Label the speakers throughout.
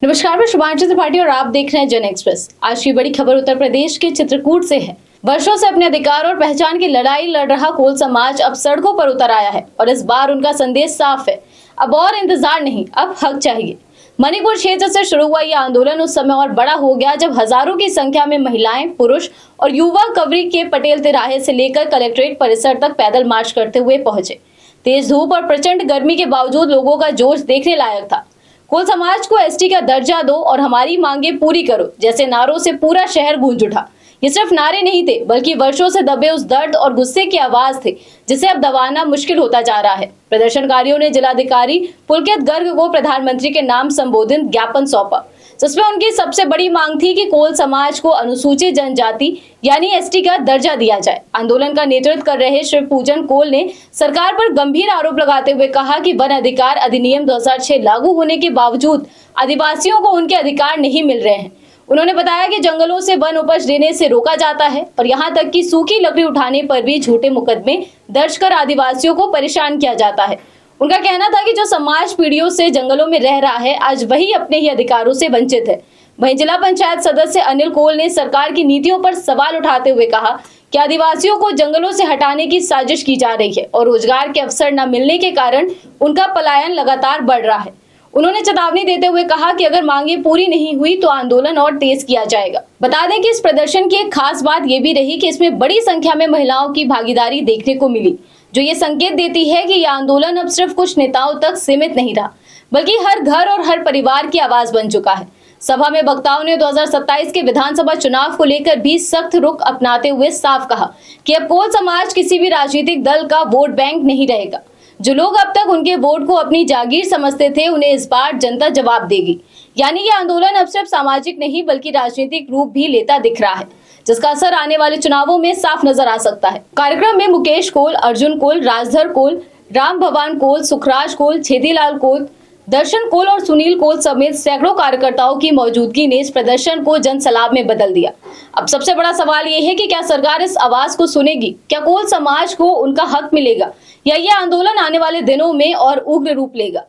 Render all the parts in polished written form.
Speaker 1: नमस्कार, मैं शुभांशु त्रिपाठी और आप देख रहे हैं जन एक्सप्रेस। आज की बड़ी खबर उत्तर प्रदेश के चित्रकूट से है। वर्षों से अपने अधिकार और पहचान की लड़ाई लड़ रहा कोल समाज अब सड़कों पर उतर आया है और इस बार उनका संदेश साफ है। अब और इंतजार नहीं, अब हक चाहिए। मणिपुर क्षेत्र से शुरू हुआ यह आंदोलन उस समय और बड़ा हो गया जब हजारों की संख्या में महिलाएं, पुरुष और युवा कवरी के पटेल तिराहे से लेकर कलेक्ट्रेट परिसर तक पैदल मार्च करते हुए पहुंचे। तेज धूप और प्रचंड गर्मी के बावजूद लोगों का जोश देखने लायक था। कोल समाज को एसटी का दर्जा दो और हमारी मांगे पूरी करो जैसे नारों से पूरा शहर गूंज उठा। ये सिर्फ नारे नहीं थे, बल्कि वर्षों से दबे उस दर्द और गुस्से की आवाज थे जिसे अब दबाना मुश्किल होता जा रहा है। प्रदर्शनकारियों ने जिलाधिकारी पुलकित गर्ग को प्रधानमंत्री के नाम संबोधित ज्ञापन सौंपा, जिसमें उनकी सबसे बड़ी मांग थी कि कोल समाज को अनुसूचित जनजाति यानी एसटी का दर्जा दिया जाए। आंदोलन का नेतृत्व कर रहे शिव पूजन कोल ने सरकार पर गंभीर आरोप लगाते हुए कहा कि वन अधिकार अधिनियम 2006 लागू होने के बावजूद आदिवासियों को उनके अधिकार नहीं मिल रहे हैं। उन्होंने बताया कि जंगलों से वन उपज लेने से रोका जाता है और यहाँ तक कि सूखी लकड़ी उठाने पर भी झूठे मुकदमे दर्ज कर आदिवासियों को परेशान किया जाता है। उनका कहना था कि जो समाज पीढ़ियों से जंगलों में रह रहा है, आज वही अपने ही अधिकारों से वंचित है। वहीं जिला पंचायत सदस्य अनिल कोल ने सरकार की नीतियों पर सवाल उठाते हुए कहा कि आदिवासियों को जंगलों से हटाने की साजिश की जा रही है और रोजगार के अवसर न मिलने के कारण उनका पलायन लगातार बढ़ रहा है। उन्होंने चेतावनी देते हुए कहा कि अगर मांगे पूरी नहीं हुई तो आंदोलन और तेज किया जाएगा। बता दें कि इस प्रदर्शन की एक खास बात ये भी रही कि इसमें बड़ी संख्या में महिलाओं की भागीदारी देखने को मिली, जो ये संकेत देती है कि यह आंदोलन अब सिर्फ कुछ नेताओं तक सीमित नहीं रहा, बल्कि हर घर और हर परिवार की आवाज बन चुका है। सभा में वक्ताओं ने 2027 के विधानसभा चुनाव को लेकर भी सख्त रुख अपनाते हुए साफ कहा कि अब कोल समाज किसी भी राजनीतिक दल का वोट बैंक नहीं रहेगा। जो लोग अब तक उनके वोट को अपनी जागीर समझते थे, उन्हें इस बार जनता जवाब देगी। यानी ये आंदोलन अब सिर्फ सामाजिक नहीं बल्कि राजनीतिक रूप भी लेता दिख रहा है, जिसका असर आने वाले चुनावों में साफ नजर आ सकता है। कार्यक्रम में मुकेश कोल, अर्जुन कोल, राजधर कोल, राम भवान कोल, सुखराज कोल, छेदीलाल कोल, दर्शन कोल और सुनील कोल समेत सैकड़ों कार्यकर्ताओं की मौजूदगी ने इस प्रदर्शन को जनसलाब में बदल दिया। अब सबसे बड़ा सवाल ये है कि क्या सरकार इस आवाज को सुनेगी? क्या कोल समाज को उनका हक मिलेगा या ये आंदोलन आने वाले दिनों में और उग्र रूप लेगा?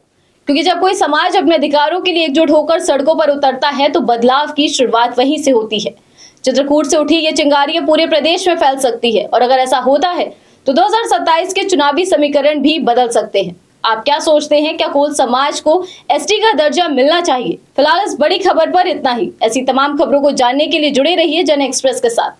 Speaker 1: क्योंकि जब कोई समाज अपने अधिकारों के लिए एकजुट होकर सड़कों पर उतरता है तो बदलाव की शुरुआत वहीं से होती है। चित्रकूट से उठी ये चिंगारियां पूरे प्रदेश में फैल सकती है और अगर ऐसा होता है तो 2027 के चुनावी समीकरण भी बदल सकते हैं। आप क्या सोचते हैं? क्या कोल समाज को एसटी का दर्जा मिलना चाहिए? फिलहाल इस बड़ी खबर पर इतना ही। ऐसी तमाम खबरों को जानने के लिए जुड़े रहिए जन एक्सप्रेस के साथ।